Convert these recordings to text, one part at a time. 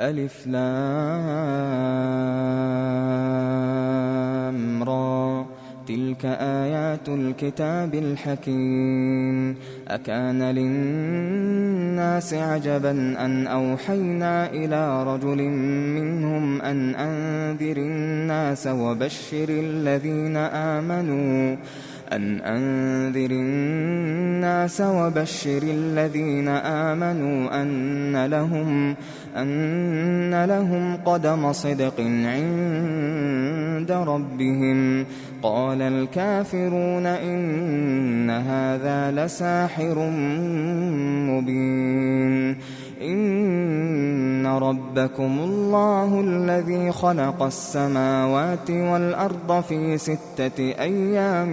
ألف لام را تلك آيات الكتاب الحكيم أكان للناس عجبا أن أوحينا إلى رجل منهم أن أنذر الناس وبشر الذين آمنوا أن لهم قدم صدق عند ربهم. قال الكافرون إن هذا لساحر مبين. إن ربكم الله الذي خلق السماوات والأرض في 6 أيام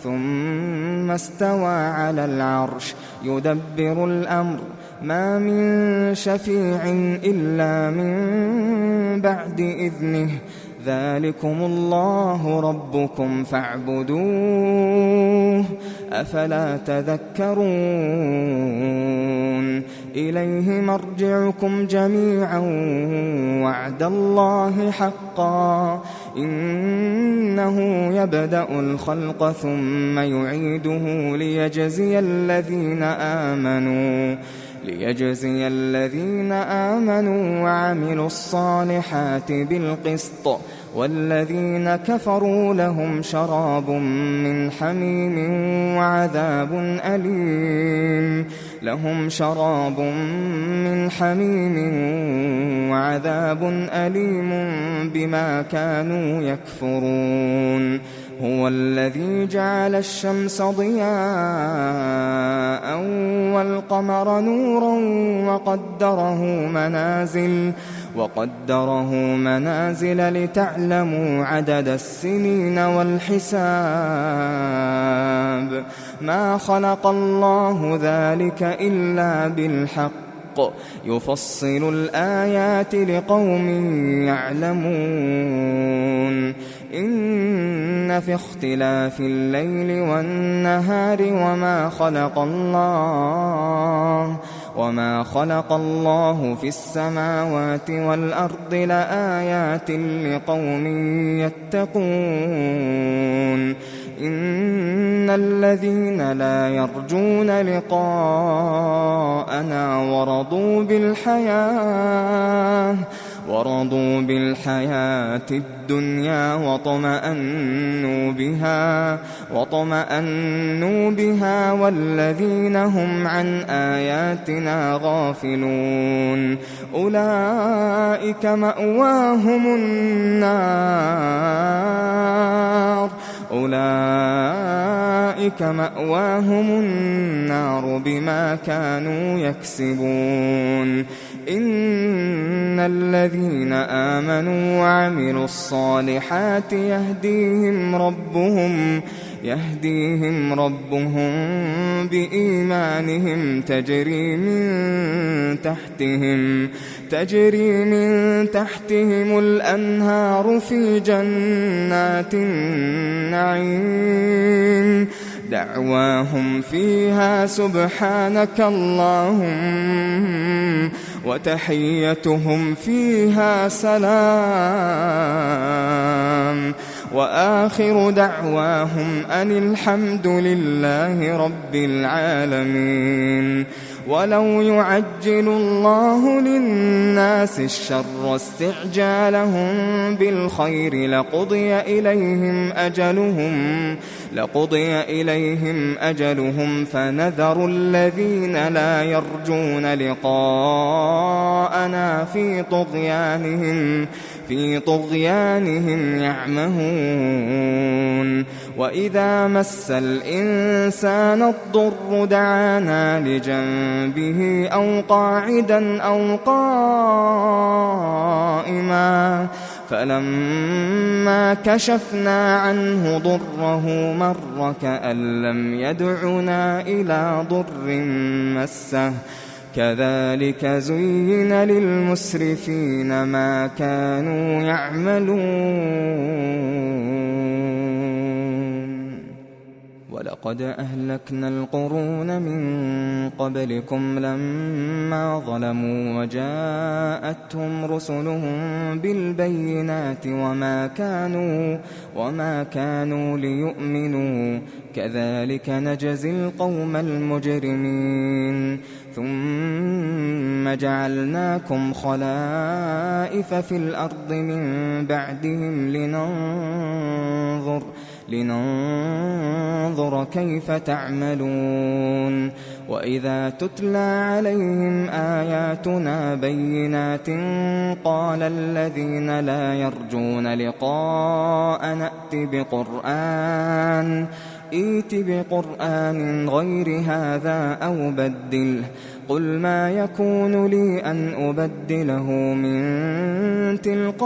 ثم استوى على العرش يدبر الأمر ما من شفيع إلا من بعد إذنه ذلكم الله ربكم فاعبدوه أفلا تذكرون. إليه مرجعكم جميعا وعد الله حقا إنه يبدأ الخلق ثم يعيده ليجزي الذين آمنوا وعملوا الصالحات بالقسط والذين كفروا لهم شراب من حميم وعذاب أليم بما كانوا يكفرون. هو الذي جعل الشمس ضياء والقمر نورا وقدره منازل لتعلموا عدد السنين والحساب. ما خلق الله ذلك إلا بالحق يفصل الآيات لقوم يعلمون. إن في اختلاف الليل والنهار وما خلق الله في السماوات والأرض لآيات لقوم يتقون. إن الذين لا يرجون لقاءنا ورضوا بالحياة الدنيا واطمأنوا بها والذين هم عن آياتنا غافلون أولئك مأواهم النار بما كانوا يكسبون. إن الذين آمنوا وعملوا الصالحات يهديهم ربهم بإيمانهم تجري من تحتهم الأنهار في جنات النعيم دعواهم فيها سبحانك اللهم وتحيتهم فيها سلام وآخر دعواهم أن الحمد لله رب العالمين. ولو يعجل الله للناس الشر استعجالهم بالخير لقضي إليهم أجلهم فنذر الذين لا يرجون لقاءنا في طغيانهم يعمهون. وإذا مس الإنسان الضر دعانا لجنبه أو قاعدا أو قائما فلما كشفنا عنه ضره مر كأن لم يدعنا إلى ضر مسه كذلك زين للمسرفين ما كانوا يعملون. ولقد أهلكنا القرون من قبلكم لما ظلموا وجاءتهم رسلهم بالبينات وما كانوا ليؤمنوا كذلك نجزي القوم المجرمين ثم جعلناكم خلائف في الأرض من بعدهم لننظر كيف تعملون وإذا تتلى عليهم آياتنا بينات قال الذين لا يرجون لقاء ائت بقرآن غير هذا أو بدله قل ما يكون لي أن أبدله من تلقاء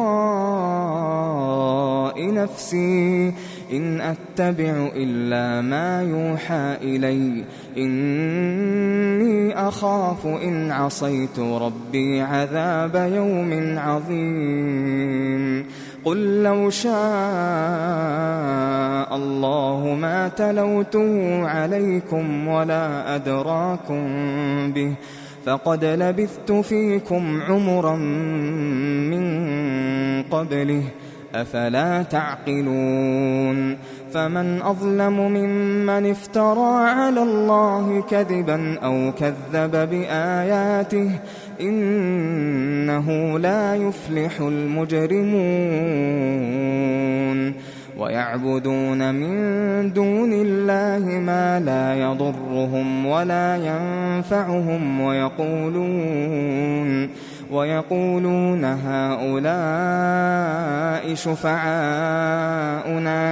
نفسي إن أتبع إلا ما يوحى إلي إني أخاف إن عصيت ربي عذاب يوم عظيم قل لو شاء الله ما تلوته عليكم ولا أدراكم به فقد لبثت فيكم عمرا من قبله أفلا تعقلون فمن أظلم ممن افترى على الله كذبا أو كذب بآياته إنه لا يفلح المجرمون ويعبدون من دون الله ما لا يضرهم ولا ينفعهم ويقولون هؤلاء شفعاؤنا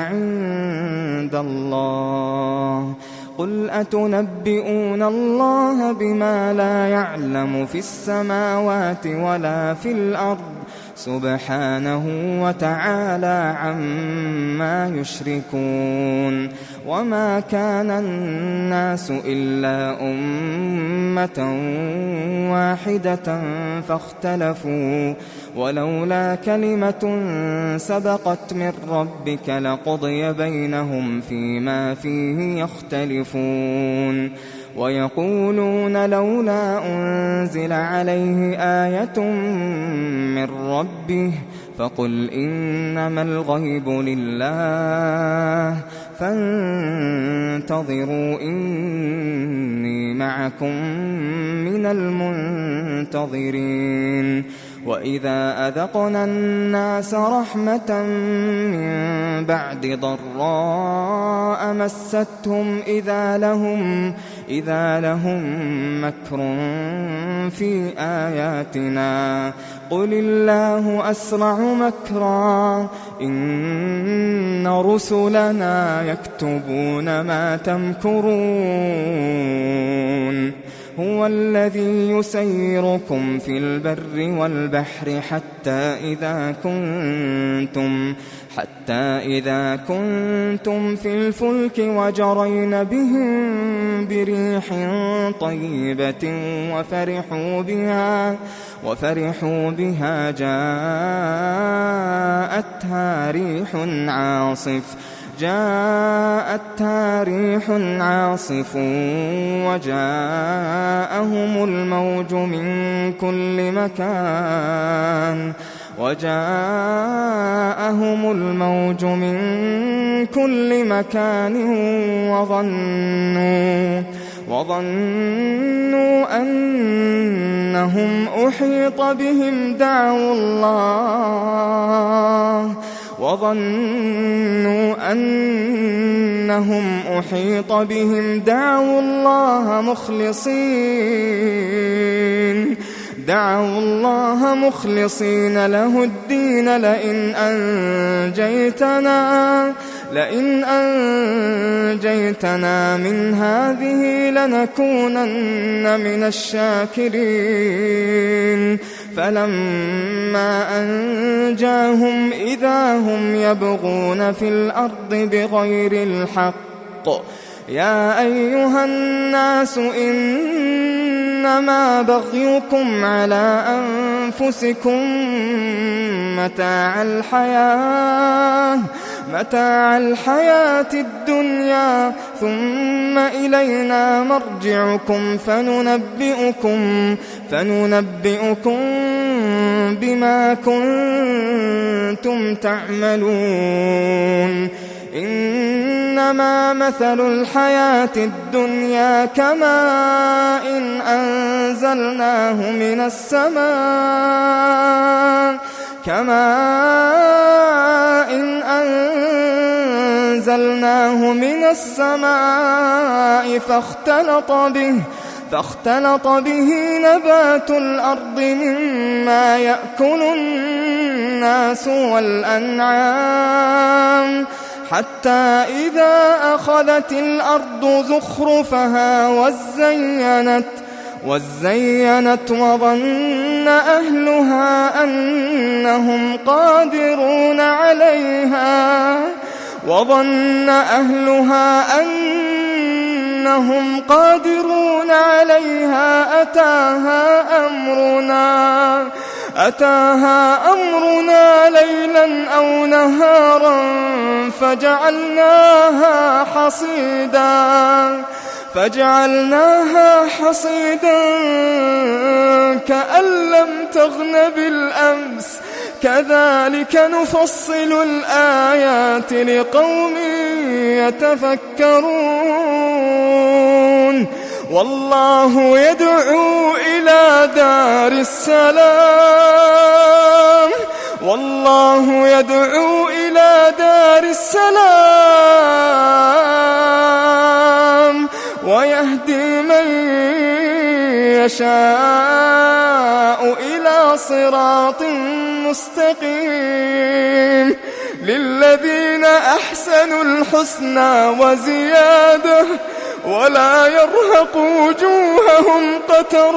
عند الله قل أتنبئون الله بما لا يعلم في السماوات ولا في الأرض سبحانه وتعالى عما يشركون وما كان الناس إلا أمة واحدة فاختلفوا ولولا كلمة سبقت من ربك لقضي بينهم فيما فيه يختلفون ويقولون لولا أنزل عليه آية من ربه فقل إنما الغيب لله فانتظروا إني معكم من المنتظرين وإذا أذقنا الناس رحمة من بعد ضراء مستهم إذا لهم مكر في آياتنا قل الله أسرع مكرا إن رسلنا يكتبون ما تمكرون هو الذي يسيركم في البر والبحر حتى إذا كنتم في الفلك وجرين بهم بريح طيبة وفرحوا بها جاءتها ريح عاصف وجاءهم الموج من كل مكان وظنوا أنهم أحيط بهم دعوا الله مخلصين له الدين لئن أنجيتنا من هذه لنكونن من الشاكرين فلما أنجاهم إذا هم يبغون في الأرض بغير الحق يا أيها الناس إنما بغيكم على متاع الحياة الدنيا ثم إلينا مرجعكم فننبئكم بما كنتم تعملون إنما مثل الحياة الدنيا كماء أنزلناه من السماء فاختلط به نبات الأرض مما يأكل الناس والأنعام حتى إذا أخذت الأرض زخرفها وزينت وظن أهلها أنهم قادرون عليها أتاها أمرنا ليلا أو نهارا فجعلناها حصيدا كأن لم تغن بالأمس كذلك نفصل الآيات لقوم يتفكرون والله يدعو إلى دار السلام ويهدي من يشاء إلى صراط مستقيم للذين أحسنوا الحسنى وزيادة ولا يرهق وجوههم قتر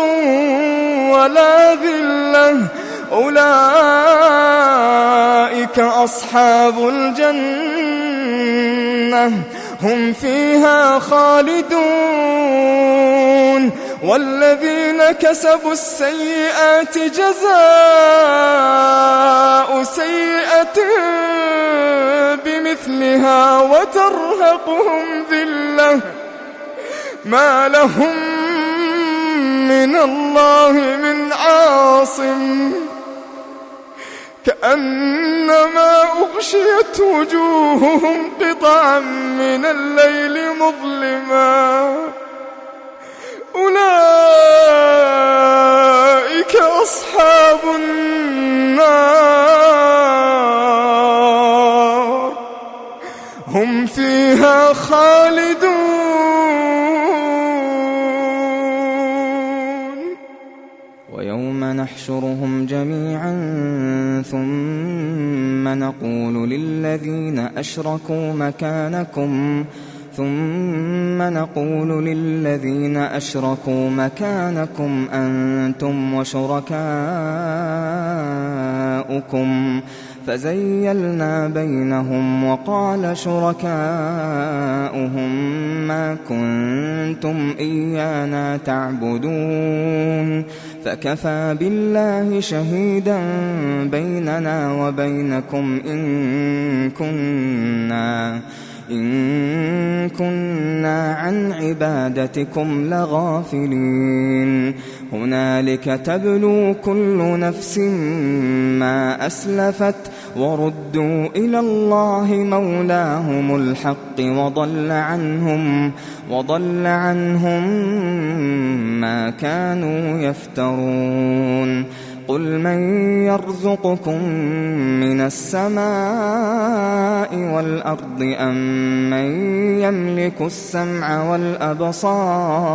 ولا ذلة أولئك أصحاب الجنة هم فيها خالدون والذين كسبوا السيئات جزاء سيئة بمثلها وترهقهم ذلة ما لهم من الله من عاصم كأنما أغشيت وجوههم قطعا من الليل مظلما أولئك أصحاب النار هم فيها خالدون ويوم نحشرهم جميعا ثم نقول للذين أشركوا مكانكم أنتم وشركاؤكم فزيلنا بينهم وقال شركاؤهم ما كنتم إيانا تعبدون فكفى بالله شهيدا بيننا وبينكم إن كنا عن عبادتكم لغافلين هنالك تبلو كل نفس ما أسلفت وردوا إلى الله مولاهم الحق وضل عنهم ما كانوا يفترون قل من يرزقكم من السماء والأرض أم من يملك السمع والأبصار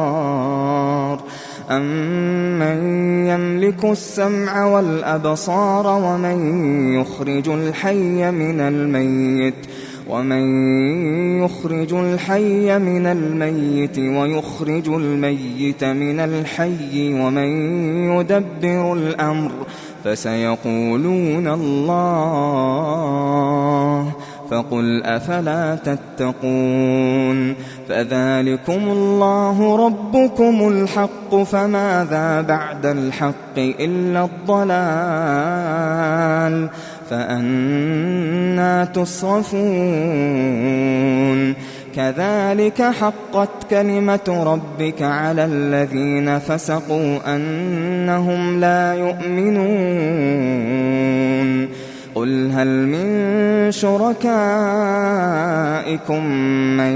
ومن يخرج الحي من الميت ويخرج الميت من الحي ومن يدبر الأمر فسيقولون الله فقل أفلا تتقون فذلكم الله ربكم الحق فماذا بعد الحق إلا الضلال فأنى تصرفون كذلك حقت كلمة ربك على الذين فسقوا أنهم لا يؤمنون قل هل من شركائكم من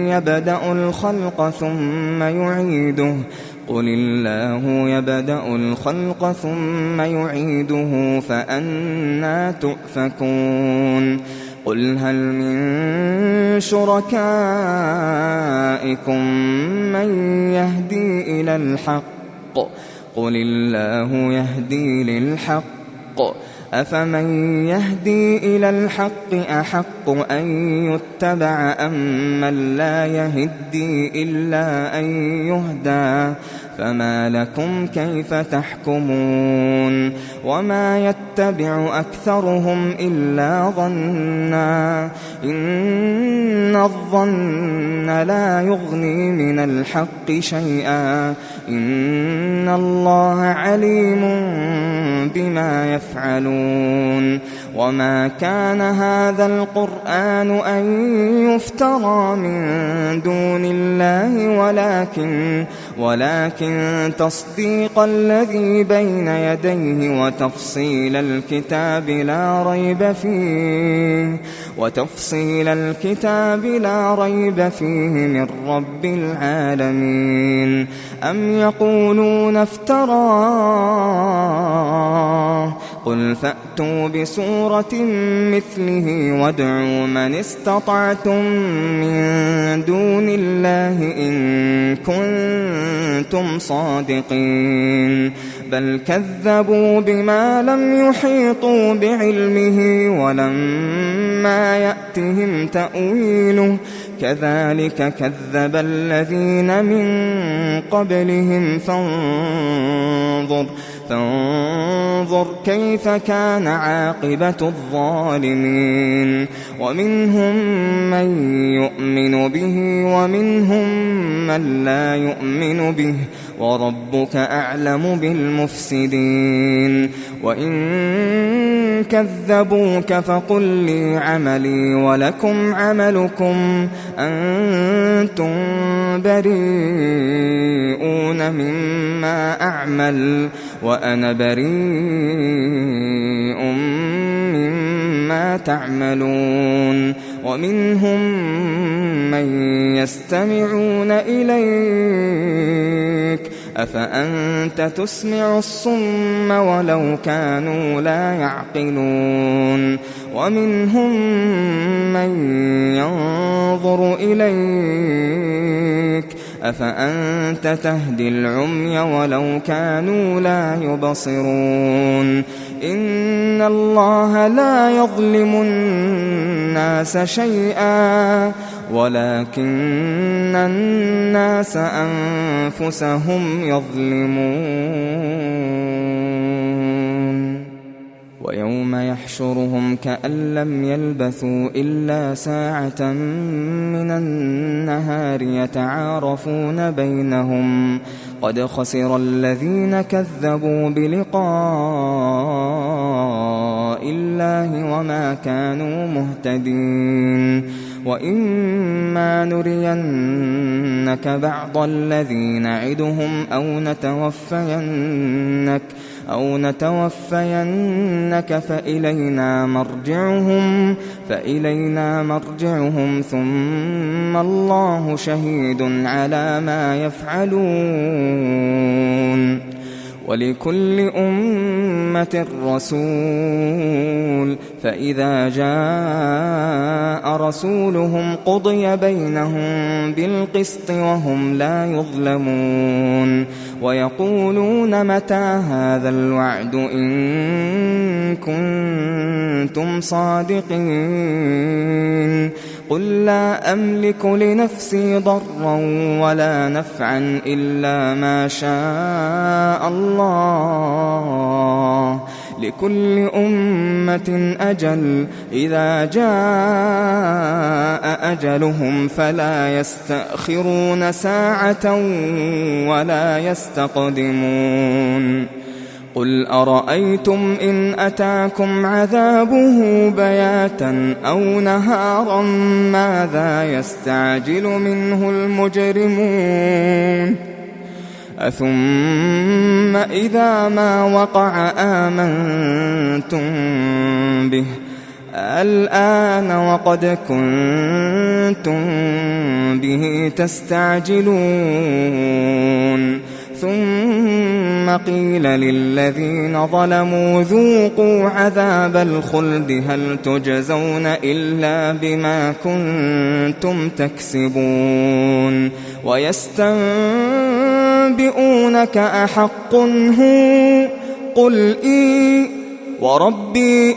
يبدأ الخلق ثم يعيده قل الله يبدأ الخلق ثم يعيده فأنى تؤفكون قل هل من شركائكم من يهدي إلى الحق قل الله يهدي للحق أفمن يهدي إلى الحق أحق أن يتبع أم من لا يهدي إلا أن يهدى فما لكم كيف تحكمون وما يتبع أكثرهم إلا ظنا إن الظن لا يغني من الحق شيئا إن الله عليم بما يفعلون وما كان هذا القرآن أن يفترى من دون الله ولكن تصديق الذي بين يديه وتفصيل الكتاب لا ريب فيه من رب العالمين أم يقولون افتراه قل فأتوا بسورة مثله وادعوا من استطعتم من دون الله إن كنتم صادقين بل كذبوا بما لم يحيطوا بعلمه ولما يأتهم تأويله كذلك كذب الذين من قبلهم فانظر كيف كان عاقبة الظالمين ومنهم من يؤمن به ومنهم من لا يؤمن به وربك أعلم بالمفسدين وإن كذبوك فقل لي عملي ولكم عملكم أنتم بريئون مما أعمل وأنا بريء مما تعملون ومنهم من يستمعون إليك أفأنت تسمع الصم ولو كانوا لا يعقلون ومنهم من ينظر إليك أفأنت تهدي العمي ولو كانوا لا يبصرون إن الله لا يظلم الناس شيئا ولكن الناس أنفسهم يظلمون ويوم يحشرهم كأن لم يلبثوا إلا ساعة من النهار يتعارفون بينهم قد خسر الذين كذبوا بلقاء الله وما كانوا مهتدين وإما نرينك بعض الذي نعدهم أو نتوفينك فإلينا مرجعهم ثم الله شهيد على ما يفعلون ولكل أمة رسول فإذا جاء رسولهم قضي بينهم بالقسط وهم لا يظلمون ويقولون متى هذا الوعد إن كنتم صادقين قل لا أملك لنفسي ضرا ولا نفعا إلا ما شاء الله لكل أمة أجل إذا جاء أجلهم فلا يستأخرون ساعة ولا يستقدمون قل قل أرأيتم إن أتاكم عذابه بياتا أو نهارا ماذا يستعجل منه المجرمون أثم إذا ما وقع آمنتم به الآن وقد كنتم به تستعجلون ثم قيل للذين ظلموا ذوقوا عذاب الخلد هل تجزون إلا بما كنتم تكسبون ويستنبئونك أحق هو قل إي وربي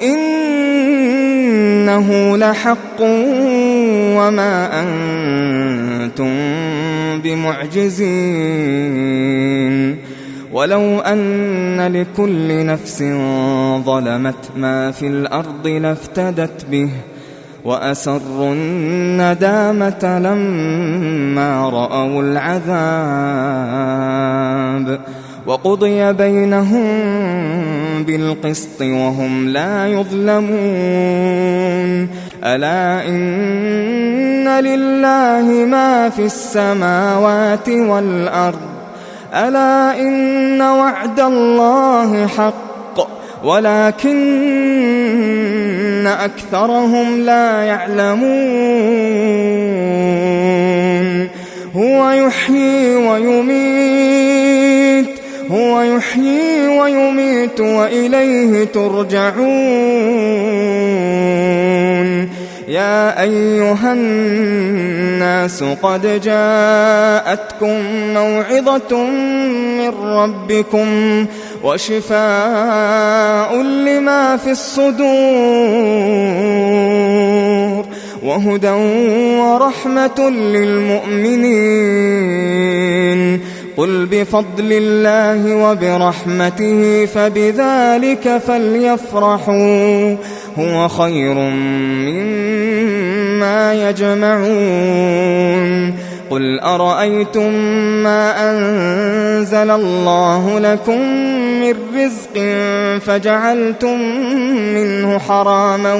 إنه لحق وما أنتم بمعجزين ولو أن لكل نفس ظلمت ما في الأرض لافتدت به وأسروا الندامة لما رأوا العذاب وقضي بينهم بالقسط وهم لا يظلمون ألا إن لله ما في السماوات والأرض ألا إن وعد الله حق ولكن أكثرهم لا يعلمون هو يحيي ويميت وإليه ترجعون يا أيها الناس قد جاءتكم موعظة من ربكم وشفاء لما في الصدور وهدى ورحمة للمؤمنين قل بفضل الله وبرحمته فبذلك فليفرحوا هو خير مما يجمعون قل أرأيتم ما أنزل الله لكم من رزق فجعلتم منه حراما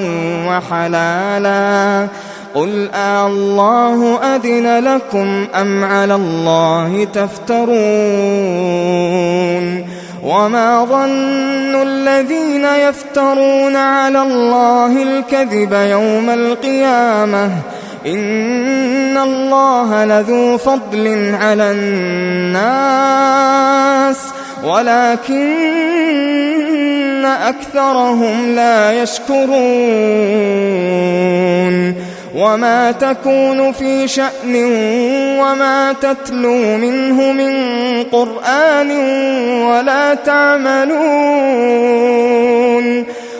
وحلالا قل الله أذن لكم أم على الله تفترون وما ظن الذين يفترون على الله الكذب يوم القيامة إن الله لذو فضل على الناس ولكن أكثرهم لا يشكرون وما تكون في شأن وما تتلو منه من قرآن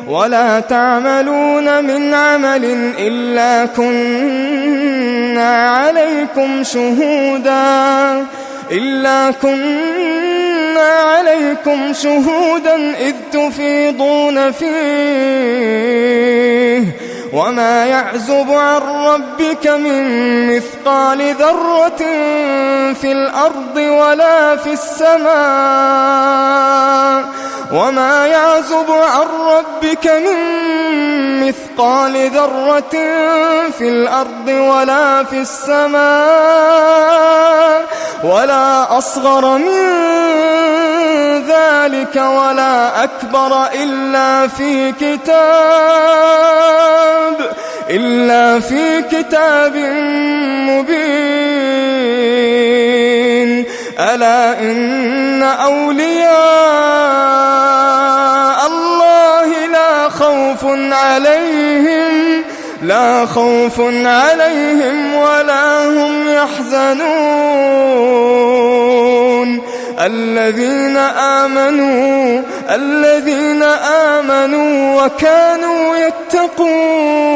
ولا تعملون من عمل إلا كنا عليكم شهودا إذ تفيضون فيه وما يعزب عن ربك من مثقال ذرة في الأرض ولا في السماء وما يعزب عن ربك من مثقال ذرة في الأرض ولا في السماء ولا أصغر من ذلك ولا أكبر إلا في كتاب مبين ألا إن أولياء الله لا خوف عليهم ولا هم يحزنون الذين آمنوا وكانوا يتقون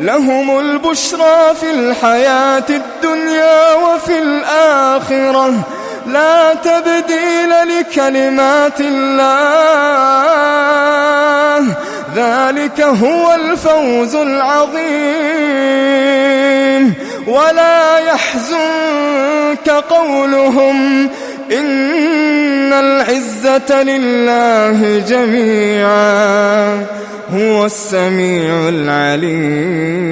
لهم البشرى في الحياة الدنيا وفي الآخرة لا تبديل لكلمات الله ذلك هو الفوز العظيم ولا يحزنك قولهم إن العزة لله جميعا هو السميع العليم.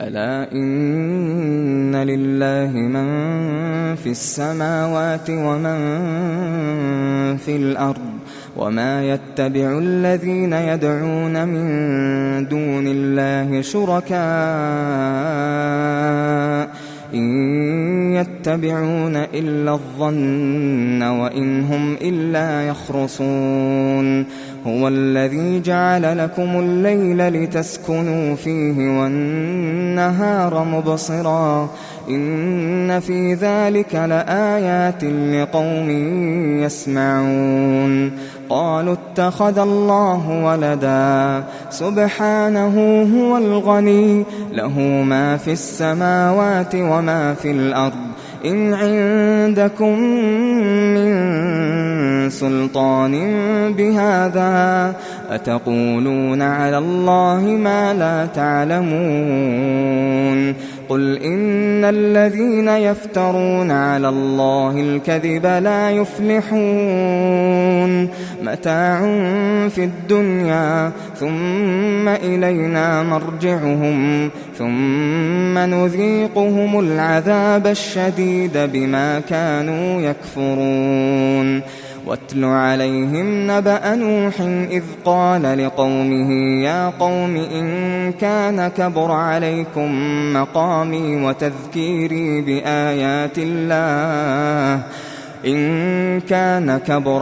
ألا إن لله من في السماوات ومن في الأرض وما يتبع الذين يدعون من دون الله شركاء إن يتبعون إلا الظن وإن هم إلا يخرصون هو الذي جعل لكم الليل لتسكنوا فيه والنهار مبصرا إن في ذلك لآيات لقوم يسمعون قالوا اتخذ الله ولدا سبحانه هو الغني له ما في السماوات وما في الأرض إن عندكم من سلطان بهذا أتقولون على الله ما لا تعلمون قل إن الذين يفترون على الله الكذب لا يفلحون متاع في الدنيا ثم إلينا مرجعهم ثم نذيقهم العذاب الشديد بما كانوا يكفرون واتل عليهم نبأ نوح إذ قال لقومه يا قوم إن كان كبر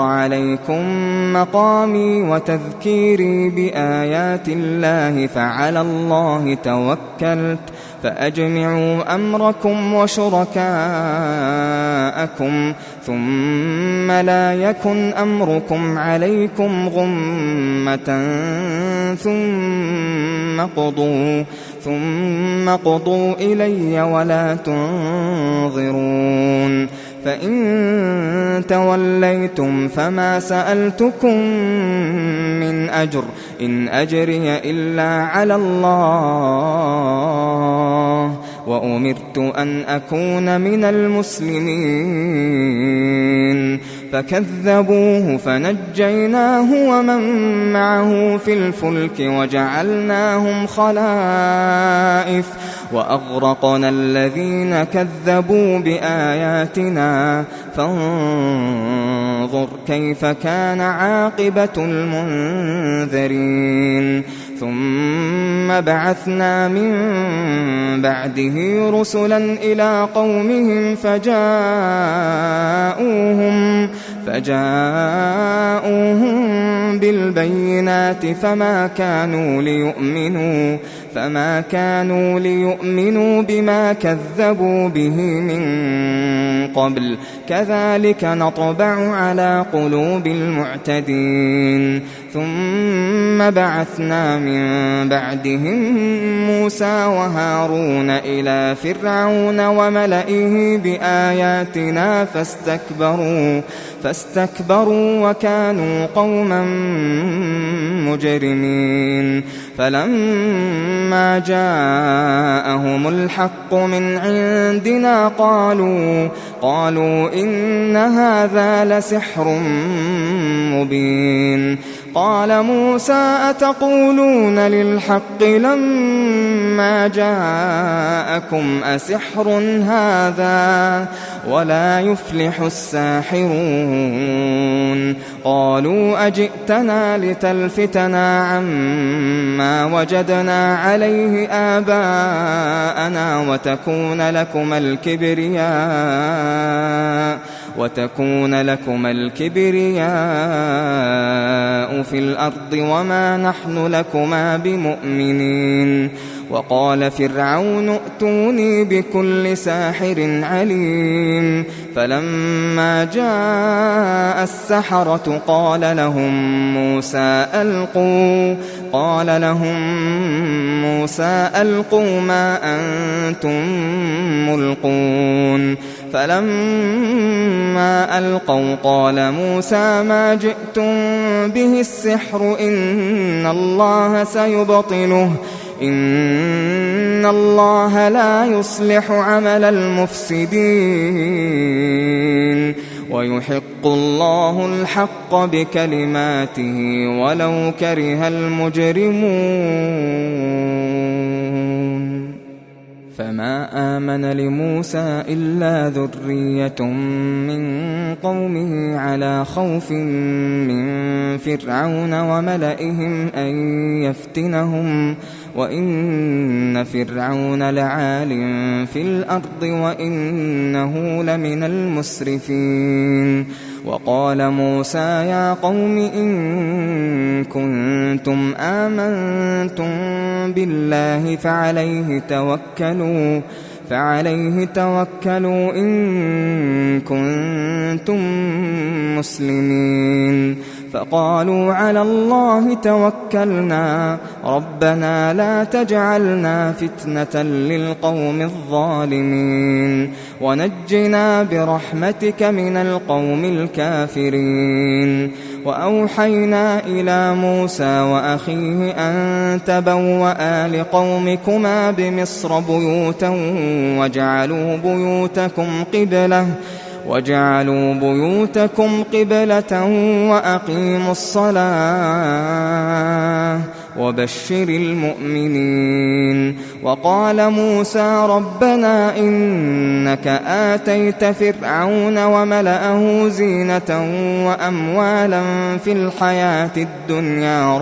عليكم مقامي وتذكيري بآيات الله فعلى الله توكلت فأجمعوا أمركم وشركاءكم ثم لا يكن أمركم عليكم غمة ثم قضوا إلي ولا تنظرون فإن توليتم فما سألتكم من أجر إن أجري إلا على الله وأمرت أن أكون من المسلمين فكذبوه فنجيناه ومن معه في الفلك وجعلناهم خلائف وأغرقنا الذين كذبوا بآياتنا فانظر كيف كان عاقبة المنذرين ثم بعثنا من بعده رسلا إلى قومهم فجاءوهم بالبينات فما كانوا ليؤمنوا بما كذبوا به من قبل كذلك نطبع على قلوب المعتدين ثم بعثنا من بعدهم موسى وهارون إلى فرعون وملئه بآياتنا فاستكبروا وكانوا قوما مجرمين فلما جاءهم الحق من عندنا قالوا إن هذا لسحر مبين قال موسى أتقولون للحق لما جاءكم أسحر هذا ولا يفلح الساحرون قالوا أجئتنا لتلفتنا عما وجدنا عليه آباءنا وتكون لكم الكبرياء في الأرض وما نحن لكما بمؤمنين وقال فرعون ائتوني بكل ساحر عليم فلما جاء السحرة قال لهم موسى ألقوا ما أنتم ملقون فلما ألقوا قال موسى ما جئتم به السحر إن الله سيبطله إن إن الله لا يصلح عمل المفسدين ويحق الله الحق بكلماته ولو كره المجرمون فما آمن لموسى إلا ذرية من قومه على خوف من فرعون وملئهم أن يفتنهم وإن فرعون لعال في الأرض وإنه لمن المسرفين وقال موسى يا قوم إن كنتم آمنتم بالله فعليه توكلوا إن كنتم مسلمين فقالوا على الله توكلنا ربنا لا تجعلنا فتنة للقوم الظالمين ونجنا برحمتك من القوم الكافرين وأوحينا إلى موسى وأخيه أن تبوأ لقومكما بمصر بيوتا وجعلوا بيوتكم قبلة وأقيموا الصلاة وبشر المؤمنين وقال موسى ربنا إنك آتيت فرعون وملأه زينة وأموالا في الحياة الدنيا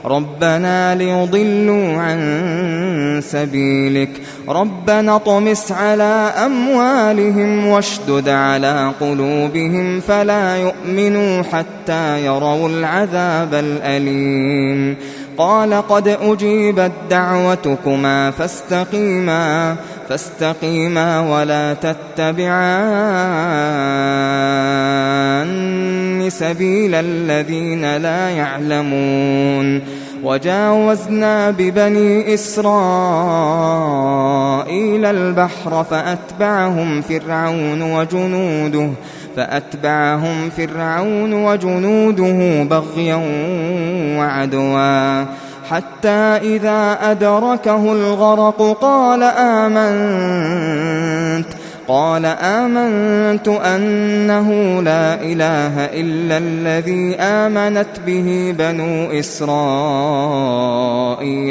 ربنا ليضلوا عن سبيلك ربنا اطمس على أموالهم واشدد على قلوبهم فلا يؤمنوا حتى يروا العذاب الأليم قال قد أجيبت دعوتكما فاستقيما ولا تتبعان سبيل الذين لا يعلمون وجاوزنا ببني إسرائيل البحر فأتبعهم فرعون وجنوده بغيا وعدوا حتى إذا أدركه الغرق قال آمنت أنه لا إله إلا الذي آمنت به بنو إسرائيل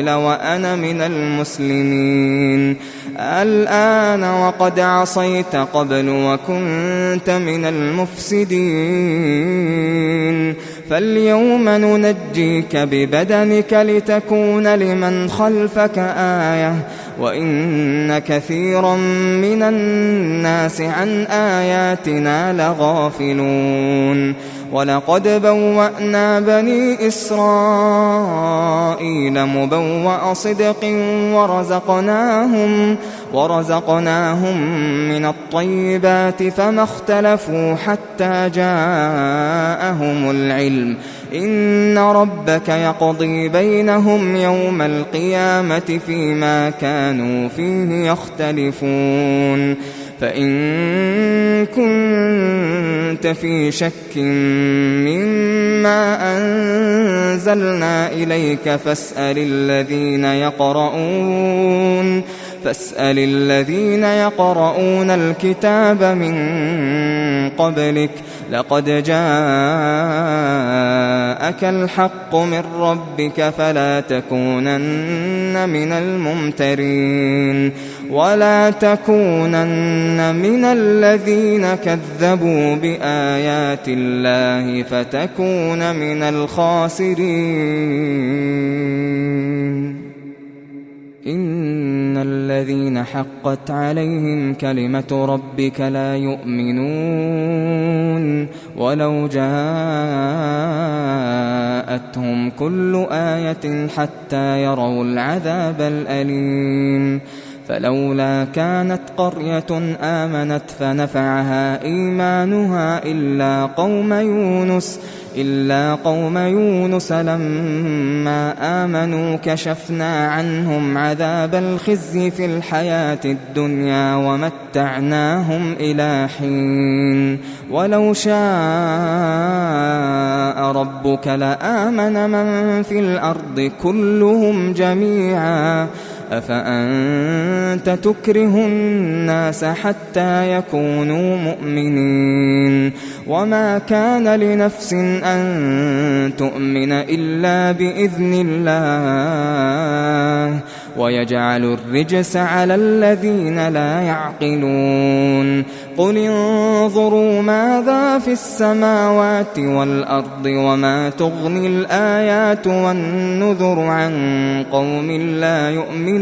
وأنا من المسلمين الآن وقد عصيت قبل وكنت من المفسدين فاليوم ننجيك ببدنك لتكون لمن خلفك آية وإن كثيرا من الناس عن آياتنا لغافلون ولقد بوأنا بني إسرائيل مبوأ صدق ورزقناهم من الطيبات فما اختلفوا حتى جاءهم العلم إن ربك يقضي بينهم يوم القيامة فيما كانوا فيه يختلفون فإن كنت في شك مما أنزلنا إليك فاسأل الذين يقرؤون الكتاب من قبلك لقد جاءك الحق من ربك فلا تكونن من الممترين ولا تكونن من الذين كذبوا بآيات الله فتكون من الخاسرين إن الذين حقت عليهم كلمة ربك لا يؤمنون ولو جاءتهم كل آية حتى يروا العذاب الأليم فلولا كانت قرية آمنت فنفعها إيمانها إلا قوم يونس لما آمنوا كشفنا عنهم عذاب الخزي في الحياة الدنيا ومتعناهم إلى حين ولو شاء ربك لآمن من في الأرض كلهم جميعا أفأنت تكره الناس حتى يكونوا مؤمنين وما كان لنفس أن تؤمن إلا بإذن الله ويجعل الرجس على الذين لا يعقلون قل انظروا ماذا في السماوات والأرض وما تغني الآيات والنذر عن قوم لا يؤمنون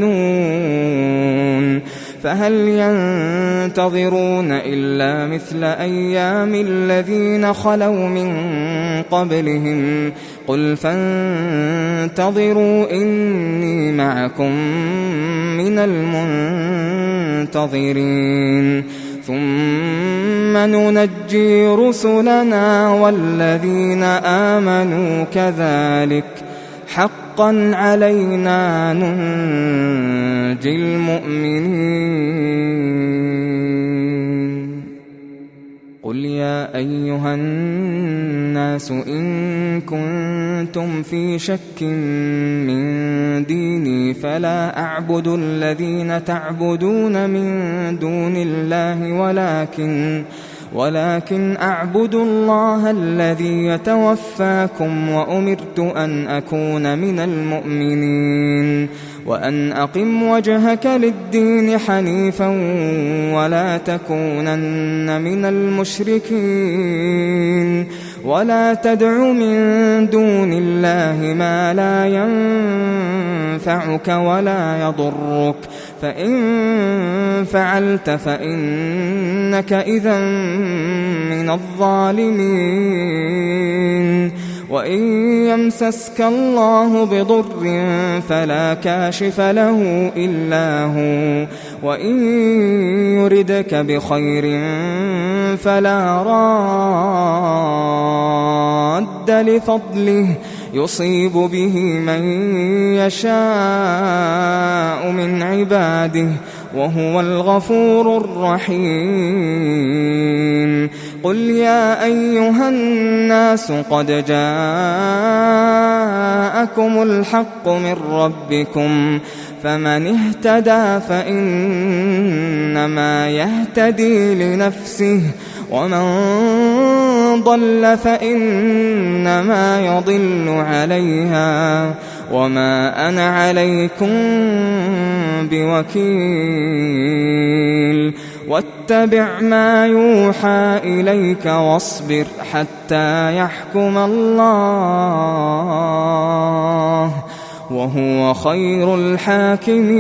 فهل ينتظرون إلا مثل أيام الذين خلوا من قبلهم قل فانتظروا إني معكم من المنتظرين ثم ننجي رسلنا والذين آمنوا كذلك حقا علينا ننجي المؤمنين قل يا أيها الناس إن كنتم في شك من ديني فلا أعبد الذين تعبدون من دون الله ولكن أعبد الله الذي يتوفاكم وأمرت أن أكون من المؤمنين وأن أقم وجهك للدين حنيفا ولا تكونن من المشركين ولا تدع من دون الله ما لا ينفعك ولا يضرك فإن فعلت فإنك إذا من الظالمين وإن يمسسك الله بضر فلا كاشف له إلا هو وإن يردك بخير فلا راد لفضله يصيب به من يشاء من عباده وهو الغفور الرحيم قل يا أيها الناس قد جاءكم الحق من ربكم فمن اهتدى فإنما يهتدي لنفسه ومن ضل فإنما يضل عليها وما أنا عليكم بوكيل واتبع ما يوحى إليك واصبر حتى يحكم الله وهو خير الحاكمين